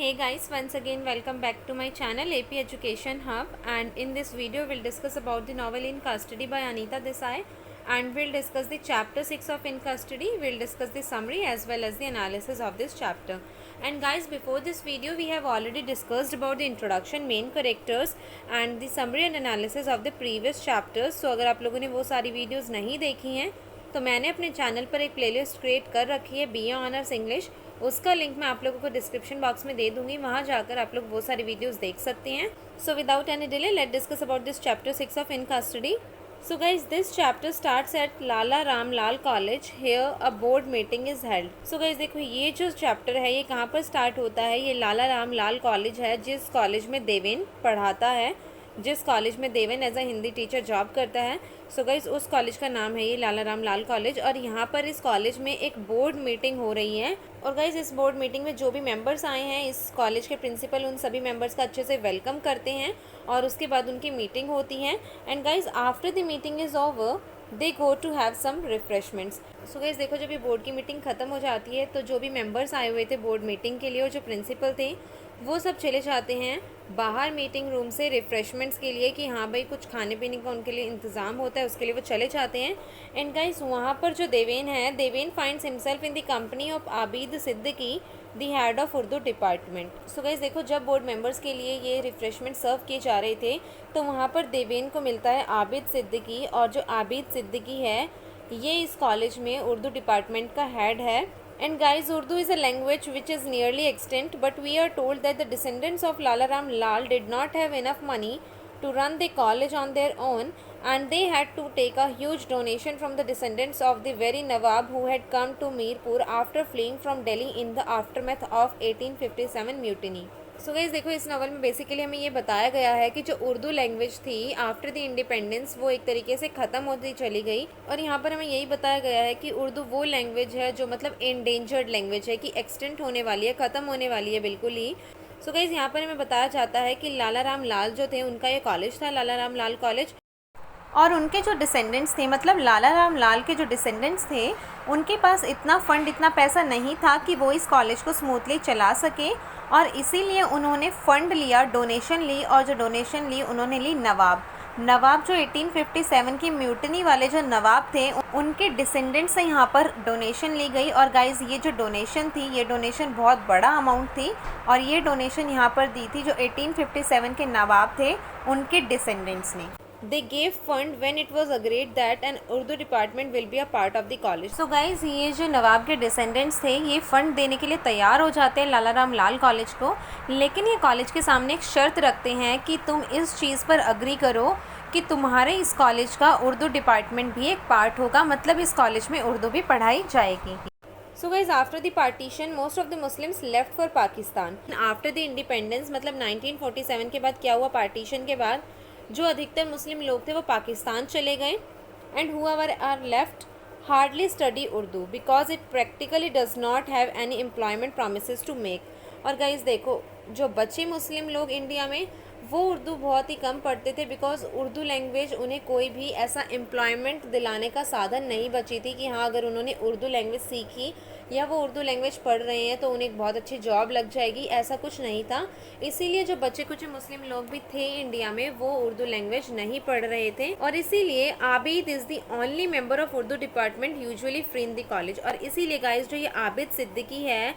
Hey guys, once again welcome back to my channel AP Education Hub, and in this video we'll discuss about the novel In Custody by Anita Desai, and we'll discuss the chapter 6 of In Custody. We'll discuss the summary as well as the analysis of this chapter. And guys, before this video we have already discussed about the introduction, main characters and the summary and analysis of the previous chapters. So अगर आप लोगों ने वो सारी videos नहीं देखी हैं तो मैंने अपने चैनल पर एक प्लेलिस्ट क्रिएट कर रखी है BA ऑनर्स इंग्लिश, उसका लिंक मैं आप लोगों को डिस्क्रिप्शन बॉक्स में दे दूंगी, वहाँ जाकर आप लोग वो सारी वीडियोस देख सकते हैं. So without any delay let discuss about this chapter 6 of in custody. So guys this chapter starts at Lala Ram Lal college. Here a board meeting is held. So guys देखो ये जो चैप्टर है ये कहाँ पर स्टार्ट होता है. ये लाला राम लाल कॉलेज है जिस कॉलेज में देवेन पढ़ाता है, जिस कॉलेज में Deven as a Hindi teacher job करता है. सो गाइज उस कॉलेज का नाम है ये लाला राम लाल कॉलेज. और यहाँ पर इस कॉलेज में एक बोर्ड मीटिंग हो रही है. और गाइज इस बोर्ड मीटिंग में जो भी मेंबर्स आए हैं, इस कॉलेज के प्रिंसिपल उन सभी मेंबर्स का अच्छे से वेलकम करते हैं और उसके बाद उनकी मीटिंग होती है. And guys after the meeting is over they go to have some refreshments. So guys देखो जब ये बोर्ड की मीटिंग ख़त्म हो जाती है तो जो भी मेंबर्स आए हुए थे बोर्ड मीटिंग के लिए और जो प्रिंसिपल थे वो सब चले जाते हैं बाहर मीटिंग रूम से रिफ़्रेशमेंट्स के लिए कि हाँ भाई कुछ खाने पीने का उनके लिए इंतज़ाम होता है, उसके लिए वो चले जाते हैं. एंड गाइस वहाँ पर जो देवेन है, Deven finds himself in the company of Abid Siddiqui, the head of Urdu department. So guys देखो जब बोर्ड मेंबर्स के लिए ये रिफ़्रेशमेंट सर्व किए जा रहे थे तो वहाँ पर देवेन को मिलता है आबिद सिद्दीकी. और जो आबिद सिद्दीकी है ये इस कॉलेज में उर्दू डिपार्टमेंट का हेड है. And guys, Urdu is a language which is nearly extinct, but we are told that the descendants of Lala Ram Lal did not have enough money to run the college on their own, and they had to take a huge donation from the descendants of the very Nawab who had come to Mirpur after fleeing from Delhi in the aftermath of 1857 mutiny. So guys देखो इस novel में basically हमें ये बताया गया है कि जो उर्दू लैंग्वेज थी आफ्टर द इंडिपेंडेंस वो एक तरीके से ख़त्म होती चली गई. और यहाँ पर हमें यही बताया गया है कि उर्दू वो लैंग्वेज है जो मतलब एंडेंजर्ड लैंग्वेज है, कि एक्सटेंट होने वाली है, ख़त्म होने वाली है बिल्कुल ही. सो गाइस यहाँ पर हमें बताया जाता है कि लाला राम लाल जो थे उनका ये कॉलेज था, लाला राम लाल कॉलेज. और उनके जो डिसेंडेंट्स थे, मतलब लाला राम लाल के जो डिसेंडेंट्स थे, उनके पास इतना फ़ंड, इतना पैसा नहीं था कि वो इस कॉलेज को स्मूथली चला सके. और इसीलिए उन्होंने फ़ंड लिया, डोनेशन ली. और जो डोनेशन ली उन्होंने ली नवाब जो 1857 की म्यूटनी वाले जो नवाब थे उनके डिसेंडेंट से यहाँ पर डोनेशन ली गई. और गाइज़ ये जो डोनेशन थी ये डोनेशन बहुत बड़ा अमाउंट थी. और ये डोनेशन यहाँ पर दी थी जो 1857 के नवाब थे उनके डिसेंडेंट्स ने. They gave fund when it was agreed that an Urdu department will be a part of the college. So guys ये जो नवाब के डिसेंडेंट्स थे ये फ़ंड देने के लिए तैयार हो जाते हैं लाला राम लाल कॉलेज को. लेकिन ये कॉलेज के सामने एक शर्त रखते हैं कि तुम इस चीज़ पर अग्री करो कि तुम्हारे इस कॉलेज का उर्दू डिपार्टमेंट भी एक पार्ट होगा, मतलब इस कॉलेज में उर्दू भी पढ़ाई जाएगी. So guys after the partition most of the Muslims left for Pakistan. After the independence मतलब 1947 के बाद क्या हुआ, पार्टीशन के बाद जो अधिकतर मुस्लिम लोग थे वो पाकिस्तान चले गए. And whoever are left hardly study Urdu because it practically does not have any employment promises to make. और गाइज देखो जो बचे मुस्लिम लोग इंडिया में वो उर्दू बहुत ही कम पढ़ते थे बिकॉज उर्दू लैंग्वेज उन्हें कोई भी ऐसा एम्प्लॉयमेंट दिलाने का साधन नहीं बची थी कि हाँ अगर उन्होंने उर्दू लैंग्वेज सीखी या वो उर्दू लैंग्वेज पढ़ रहे हैं तो उन्हें एक बहुत अच्छी जॉब लग जाएगी, ऐसा कुछ नहीं था. इसीलिए जो बच्चे कुछ मुस्लिम लोग भी थे इंडिया में वो उर्दू लैंग्वेज नहीं पढ़ रहे थे. और इसीलिए Abid is the only member of Urdu department usually free in the college. और इसीलिए गाइज जो ये आबिद सिद्दीकी है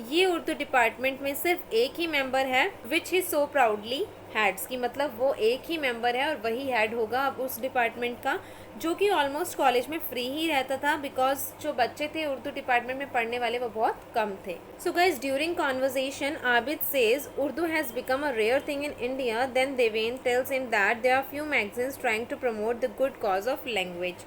ये उर्दू डिपार्टमेंट में सिर्फ एक ही मेंबर है विच ही सो प्राउडली हेड्स, की मतलब वो एक ही मेंबर है और वही हेड होगा अब उस डिपार्टमेंट का, जो कि ऑलमोस्ट कॉलेज में फ्री ही रहता था बिकॉज जो बच्चे थे उर्दू डिपार्टमेंट में पढ़ने वाले वो बहुत कम थे. So guys during conversation Abid says Urdu has become a rare thing in India. Then Deven tells him that there are few magazines trying to promote the good cause of language.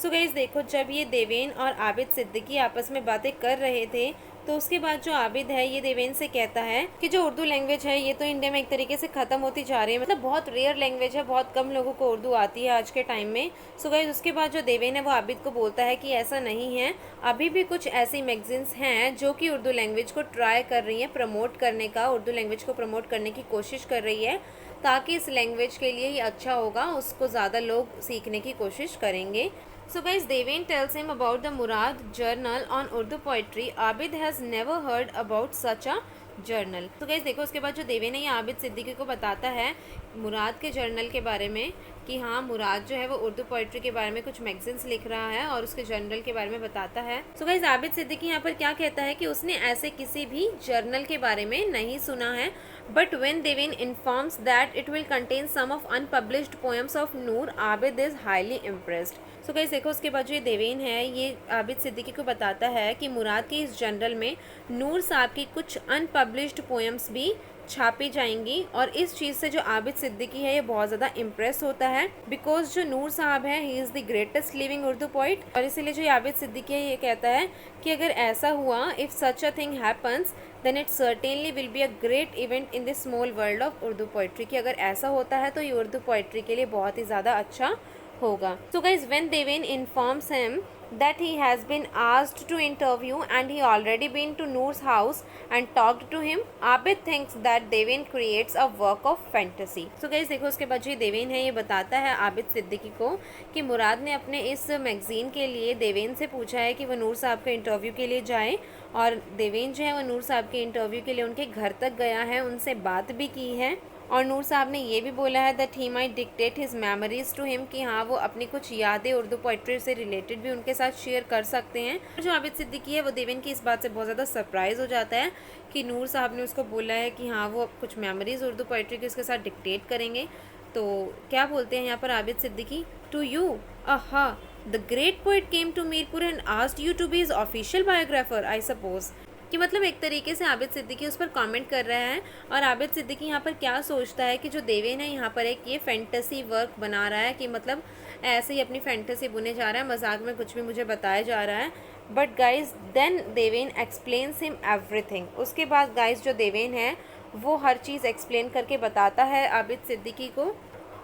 So guys देखो जब ये देवेन और आबिद सिद्दीकी आपस में बातें कर रहे थे तो उसके बाद जो आबिद है ये देवेन से कहता है कि जो उर्दू लैंग्वेज है ये तो इंडिया में एक तरीके से ख़त्म होती जा रही है, मतलब बहुत रेयर लैंग्वेज है, बहुत कम लोगों को उर्दू आती है आज के टाइम में. सो गाइस उसके बाद जो देवेन है वो आबिद को बोलता है कि ऐसा नहीं है, अभी भी कुछ ऐसी मैगजीन्स हैं जो कि उर्दू लैंग्वेज को ट्राई कर रही हैं प्रमोट करने का, उर्दू लैंग्वेज को प्रमोट करने की कोशिश कर रही है ताकि इस लैंग्वेज के लिए ही अच्छा होगा, उसको ज़्यादा लोग सीखने की कोशिश करेंगे. So guys, Deven tells him about the Murad journal on Urdu poetry. Abid has never heard about such a journal. तो गाइस देखो उसके बाद जो देवेन है ये आबिद सिद्दीकी को बताता है मुराद के जर्नल के बारे में कि हाँ मुराद जो है वो उर्दू पोइट्री के बारे में कुछ मैगजीन्स लिख रहा है और उसके जर्नल के बारे में बताता है। सो गाइस आबिद सिद्दीकी यहाँ पर क्या कहता है कि उसने ऐसे किसी भी जर्नल के बारे में नहीं सुना है, but when Deven informs that it will contain some of unpublished poems of Noor, Abid is highly impressed. So guys देखो उसके बाद जो ये देवेन है ये आबिद सिद्दीकी को बताता है कि मुराद के इस जर्नल में नूर साहब की कुछ अनपब्लिश्ड पोएम्स भी छापी जाएंगी, और इस चीज़ से जो आबिद सिद्दीकी है ये बहुत ज़्यादा इम्प्रेस होता है, बिकॉज जो नूर साहब है he is the greatest living Urdu poet. और इसीलिए जो आबिद सिद्दीकी है ये कहता है कि अगर ऐसा हुआ, if such a thing happens then it certainly will be a great event in this small world of Urdu poetry, कि अगर ऐसा होता है तो ये उर्दू पोइट्री के लिए बहुत ही ज़्यादा अच्छा होगा। So guys when Deven informs him that he has been asked to interview and he already been to Noor's house and talked to him, Abid thinks that Devin creates a work of fantasy. So guys देखो उसके बाद जो देवेन है ये बताता है आबिद सिद्दीकी को कि मुराद ने अपने इस मैगजीन के लिए देवेन से पूछा है कि वो नूर साहब के इंटरव्यू के लिए जाए, और देवेन जो है वो नूर साहब के इंटरव्यू के लिए उनके घर तक गया है, उनसे बात भी की है, और नूर साहब ने ये भी बोला है that he might dictate his memories to him, कि हाँ वो अपनी कुछ यादें उर्दू पोइट्री से रिलेटेड भी उनके साथ शेयर कर सकते हैं। जो आबिद सिद्दीकी है वो देवेन की इस बात से बहुत ज़्यादा सरप्राइज हो जाता है कि नूर साहब ने उसको बोला है कि हाँ वो कुछ मेमोरीज उर्दू पोइट्री की उसके साथ डिक्टेट करेंगे। तो क्या बोलते हैं यहाँ पर Abid Siddiqui, to you aha the great poet came to Mirpur and asked you to be his official biographer I suppose. कि मतलब एक तरीके से आबिद सिद्दीकी उस पर कमेंट कर रहा है, और आबिद सिद्दीकी यहाँ पर क्या सोचता है कि जो देवेन है यहाँ पर एक ये फैंटेसी वर्क बना रहा है, कि मतलब ऐसे ही अपनी फैंटेसी बुने जा रहा है, मजाक में कुछ भी मुझे बताया जा रहा है। But guys then Deven explains him everything. उसके बाद गाइज जो देवेन है वो हर चीज़ एक्सप्लेन करके बताता है आबिद सिद्दीकी को,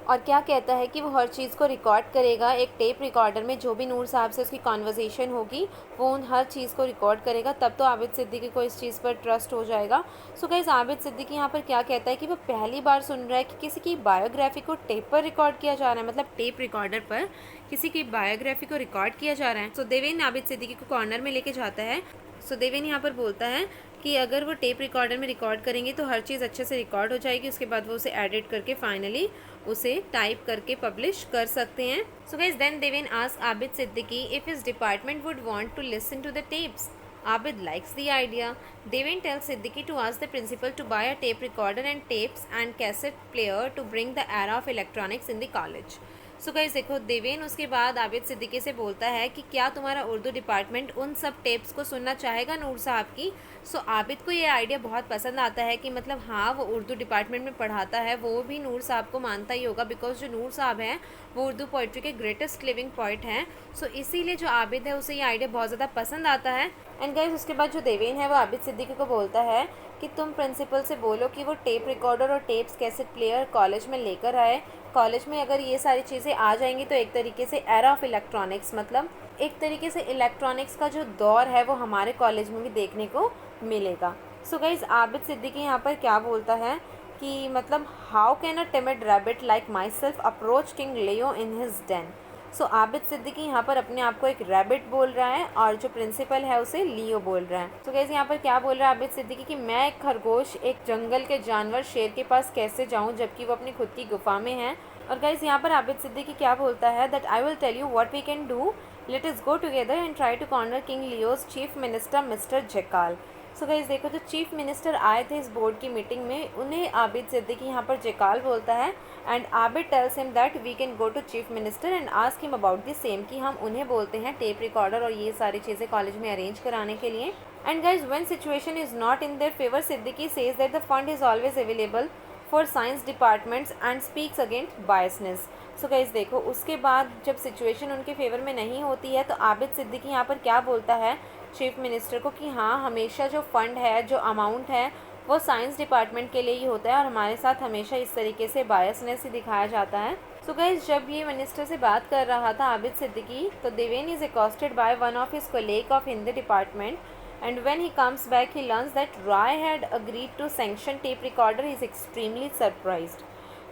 और क्या कहता है कि वो हर चीज़ को रिकॉर्ड करेगा एक टेप रिकॉर्डर में, जो भी नूर साहब से उसकी कॉन्वर्सेशन होगी वो उन हर चीज़ को रिकॉर्ड करेगा, तब तो आबिद सिद्दीकी को इस चीज़ पर ट्रस्ट हो जाएगा। सो गाइस आबिद सिद्दीकी यहाँ पर क्या कहता है कि वो पहली बार सुन रहा है कि किसी की बायोग्राफी को टेप पर रिकॉर्ड किया जा रहा है, मतलब टेप रिकॉर्डर पर किसी की बायोग्राफी को रिकॉर्ड किया जा रहा है। सो देवेन आबिद सिद्दीकी को कॉर्नर में लेके जाता है। सो देवेन यहाँ पर बोलता है कि अगर वो टेप रिकॉर्डर में रिकॉर्ड करेंगे तो हर चीज़ अच्छे से रिकॉर्ड हो जाएगी, उसके बाद वो उसे एडिट करके फाइनली उसे टाइप करके पब्लिश कर सकते हैं। So guys then Deven ask Abid Siddiqui if his department would want to listen to the tapes. Abid likes the idea. Devin tells Siddiqui to ask the principal to buy a tape recorder and tapes and cassette player to bring the era of electronics in the college. So guys देखो देवेन उसके बाद आबिद सिद्दीकी से बोलता है कि क्या तुम्हारा Urdu department उन सब टेप्स को सुनना चाहेगा नूर साहब की। सो आबिद को ये आइडिया बहुत पसंद आता है कि मतलब हाँ वो उर्दू डिपार्टमेंट में पढ़ाता है, वो भी नूर साहब को मानता ही होगा, बिकॉज जो नूर साहब हैं वो उर्दू पोइट्री के ग्रेटेस्ट लिविंग पोइट हैं। सो इसीलिए जो आबिद है उसे ये आइडिया बहुत ज़्यादा पसंद आता है। एंड गाइस उसके बाद जो देवेन है वो आबिद सिद्दीकी को बोलता है कि तुम प्रिंसिपल से बोलो कि वो टेप रिकॉर्डर और टेप्स कैसेट प्लेयर कॉलेज में लेकर आए। कॉलेज में अगर ये सारी चीज़ें आ जाएंगी तो एक तरीके से एरा ऑफ इलेक्ट्रॉनिक्स, मतलब एक तरीके से इलेक्ट्रॉनिक्स का जो दौर है वो हमारे कॉलेज में भी देखने को मिलेगा। सो गाइज आबिद सिद्दीकी यहाँ पर क्या बोलता है कि मतलब how can a timid rabbit like myself approach king Leo in his den. So Abid Siddiqui यहाँ पर अपने आप को एक रैबिट बोल रहा है और जो प्रिंसिपल है उसे लियो बोल रहा है। तो गाइस यहाँ पर क्या बोल रहा है आबिद सिद्दीकी कि मैं एक खरगोश एक जंगल के जानवर शेर के पास कैसे जाऊँ जबकि वो अपनी खुद की गुफा में है। और गाइस यहाँ पर आबिद सिद्दीकी क्या बोलता है that I will tell you what we can do, let us go together and try to corner king Leo's chief minister mister jackal. So guys देखो जो चीफ मिनिस्टर आए थे इस बोर्ड की मीटिंग में उन्हें आबिद सिद्दीकी यहाँ पर जेकाल बोलता है। And Abid tells him that we can go to chief minister and ask him about the same, कि हम उन्हें बोलते हैं टेप रिकॉर्डर और ये सारी चीज़ें कॉलेज में अरेंज कराने के लिए। And guys when situation is not in their favour Siddiqui says that the fund is always available for science departments and speaks against biasness. So guys देखो उसके बाद जब सिचुएशन उनके फेवर में नहीं होती है तो आबिद सिद्दीकी यहाँ पर क्या बोलता है चीफ मिनिस्टर को कि हाँ हमेशा जो फंड है जो अमाउंट है वो साइंस डिपार्टमेंट के लिए ही होता है और हमारे साथ हमेशा इस तरीके से बायसनेस ही दिखाया जाता है। सो गाइज जब ये मिनिस्टर से बात कर रहा था आबिद सिद्दीकी तो Deven is accosted by one of his colleague of Hindi department and when he comes back he learns that Roy had agreed to sanction tape recorder is extremely surprised.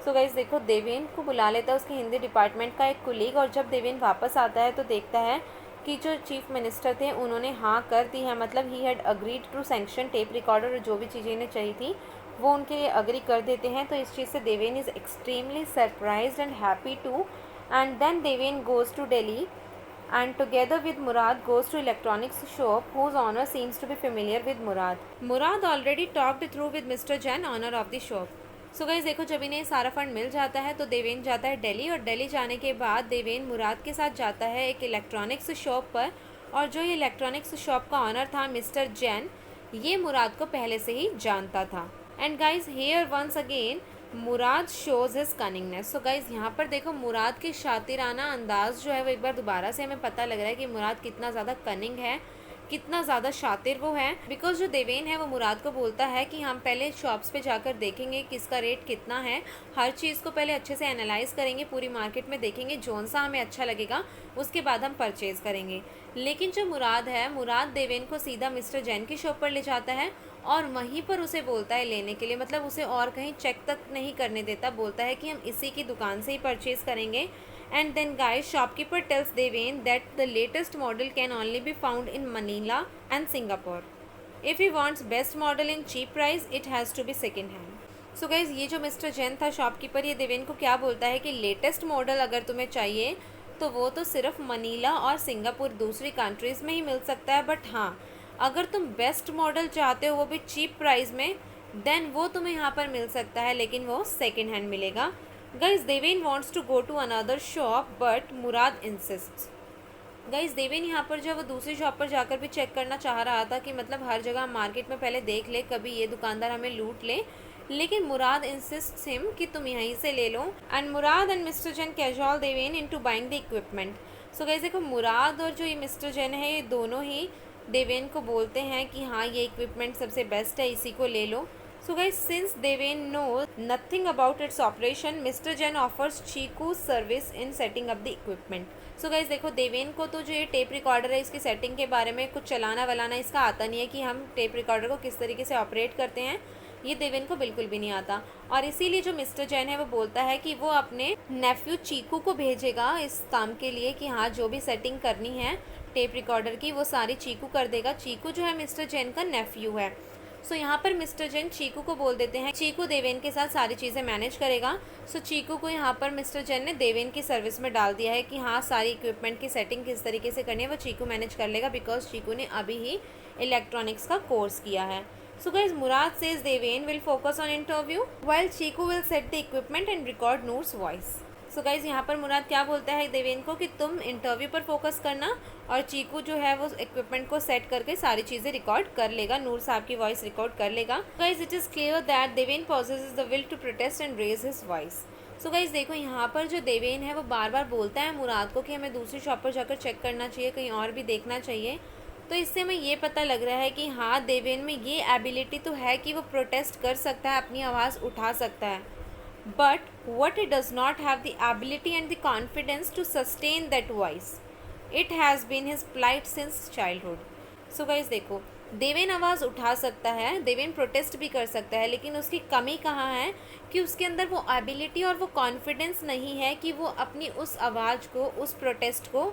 So guys देखो देवेन को बुला लेता है उसके हिंदी डिपार्टमेंट का एक कोलीग और जब देवेन वापस आता है तो देखता है कि जो चीफ मिनिस्टर थे उन्होंने हाँ कर दी है, मतलब he had agreed to sanction tape recorder, और जो भी चीज़ें इन्हें चाहिए थी वो उनके लिए अग्री कर देते हैं। तो इस चीज़ से Deven is extremely surprised and happy too. And then Deven goes to Delhi and together with Murad goes to electronics shop whose owner seems to be familiar with Murad. Murad already talked through with Mr. Jain, owner of the shop. So guys देखो, जब इन्हें सारा fund मिल जाता है तो देवेन जाता है दिल्ली, और दिल्ली जाने के बाद देवेन मुराद के साथ जाता है एक इलेक्ट्रॉनिक्स शॉप पर, और जो ये इलेक्ट्रॉनिक्स शॉप का ऑनर था मिस्टर जैन, ये मुराद को पहले से ही जानता था। And guys here once again Murad shows his cunningness. So guys यहाँ पर देखो मुराद के शातिराना अंदाज़ जो है वो एक बार दोबारा से हमें पता लग रहा है कि मुराद कितना ज़्यादा कनिंग है, कितना ज़्यादा शातिर वो है। बिकॉज जो देवेन है वो मुराद को बोलता है कि हम पहले शॉप्स पे जाकर देखेंगे किसका रेट कितना है, हर चीज़ को पहले अच्छे से एनालाइज करेंगे, पूरी मार्केट में देखेंगे, जौन सा हमें अच्छा लगेगा उसके बाद हम परचेज़ करेंगे। लेकिन जो मुराद है, मुराद देवेन को सीधा मिस्टर जैन की शॉप पर ले जाता है और वहीं पर उसे बोलता है लेने के लिए, मतलब उसे और कहीं चेक तक नहीं करने देता, बोलता है कि हम इसी की दुकान से ही परचेज़ करेंगे। And then guys, shopkeeper tells Devane that the latest model can only be found in Manila and Singapore. If he wants best model in cheap price, it has to be second hand. So guys, ये जो mister Jain था shopkeeper, ये देवेन को क्या बोलता है कि latest model अगर तुम्हें चाहिए तो वो तो सिर्फ मनीला और सिंगापुर दूसरी कंट्रीज़ में ही मिल सकता है, बट हाँ अगर तुम बेस्ट मॉडल चाहते हो वो भी चीप प्राइस में, देन वो तुम्हें यहाँ पर मिल सकता है, लेकिन वो सेकेंड हैंड मिलेगा। Guys Deven wants to go to another shop but Murad insists. Guys Deven यहाँ पर जो वो दूसरी शॉप पर जाकर भी चेक करना चाह रहा था कि मतलब हर जगह मार्केट में पहले देख ले, कभी ये दुकानदार हमें लूट ले, लेकिन मुराद इंसिस्ट्स हिम कि तुम यहीं से ले लो। And Murad and mister Jain casual देवेन into buying the equipment. So guys देखो मुराद और जो ये मिस्टर जैन है ये दोनों ही देवेन को बोलते हैं कि हाँ ये इक्विपमेंट सबसे बेस्ट है, इसी को ले लो। So guys, since Devane knows nothing about its operation, Mr. Jain offers Chiku service in setting up the equipment. So guys देखो देवेन को तो जो ये टेप रिकॉर्डर है इसकी सेटिंग के बारे में कुछ चलाना वलाना इसका आता नहीं है कि हम टेप रिकॉर्डर को किस तरीके से ऑपरेट करते हैं, ये देवेन को बिल्कुल भी नहीं आता। और इसीलिए जो मिस्टर जैन है वो बोलता है कि वो अपने नेफ्यू चीकू को भेजेगा इस काम के लिए कि हाँ जो भी सेटिंग करनी है टेप रिकॉर्डर की वो सारी चीकू कर देगा। चीकू जो है मिस्टर जैन का नेफ्यू है। सो यहाँ पर मिस्टर जैन चीकू को बोल देते हैं चीकू देवेन के साथ सारी चीज़ें मैनेज करेगा। सो चीकू को यहाँ पर मिस्टर जैन ने देवेन की सर्विस में डाल दिया है कि हाँ सारी इक्विपमेंट की सेटिंग किस तरीके से करनी है वो चीकू मैनेज कर लेगा, बिकॉज चीकू ने अभी ही इलेक्ट्रॉनिक्स का कोर्स किया है। So guys Murad says Deven will focus on interview while Chiku will set the equipment and record Noor's voice. So guys यहाँ पर मुराद क्या बोलता है देवेन को कि तुम इंटरव्यू पर फोकस करना और चीकू जो है वो इक्विपमेंट को सेट करके सारी चीज़ें रिकॉर्ड कर लेगा, नूर साहब की वॉइस रिकॉर्ड कर लेगा। Guys it is clear that Deven possesses the will to protest and raise his voice. So guys देखो यहाँ पर जो देवेन है वो बार बार बोलता है मुराद को कि हमें दूसरी शॉप पर जाकर चेक करना चाहिए, कहीं और भी देखना चाहिए। तो इससे हमें ये पता लग रहा है कि हाँ देवेन में ये एबिलिटी तो है कि वो प्रोटेस्ट कर सकता है, अपनी आवाज़ उठा सकता है, but what it does not have the ability and the confidence to sustain that voice. It has been his plight since childhood. So guys देखो देवेन आवाज़ उठा सकता है, देवेन प्रोटेस्ट भी कर सकता है, लेकिन उसकी कमी कहाँ है कि उसके अंदर वो एबिलिटी और वो कॉन्फिडेंस नहीं है कि वो अपनी उस आवाज़ को, उस प्रोटेस्ट को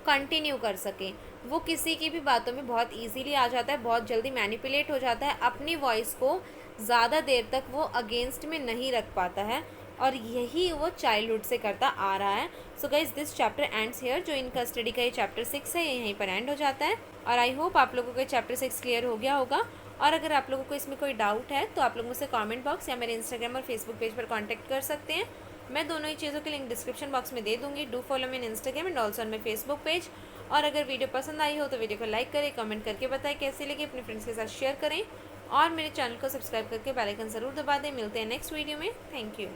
कंटिन्यू कर सके। वो किसी की भी बातों में बहुत इजीली आ जाता है, बहुत जल्दी मैनिपुलेट हो जाता है, अपनी वॉइस को ज़्यादा देर तक वो अगेंस्ट में नहीं रख पाता है, और यही वो चाइल्डहुड से करता आ रहा है। So guys this chapter ends here. जो इन कस्टडी का ये चैप्टर 6 है ये यहीं पर एंड हो जाता है, और आई होप आप लोगों को चैप्टर 6 क्लियर हो गया होगा। और अगर आप लोगों को इसमें कोई डाउट है तो आप लोग मुझसे कमेंट बॉक्स या मेरे इंस्टाग्राम और फेसबुक पेज पर कॉन्टैक्ट कर सकते हैं। मैं दोनों ही चीज़ों के लिंक डिस्क्रिप्शन बॉक्स में दे दूँगी। Do follow me in Instagram and also on my Facebook page. और अगर वीडियो पसंद आई हो तो वीडियो को लाइक करें, कमेंट करके बताएं कैसी लगी, अपने फ्रेंड्स के साथ शेयर करें और मेरे चैनल को सब्सक्राइब करके बेल आइकन ज़रूर दबा दें। मिलते हैं नेक्स्ट वीडियो में। Thank you.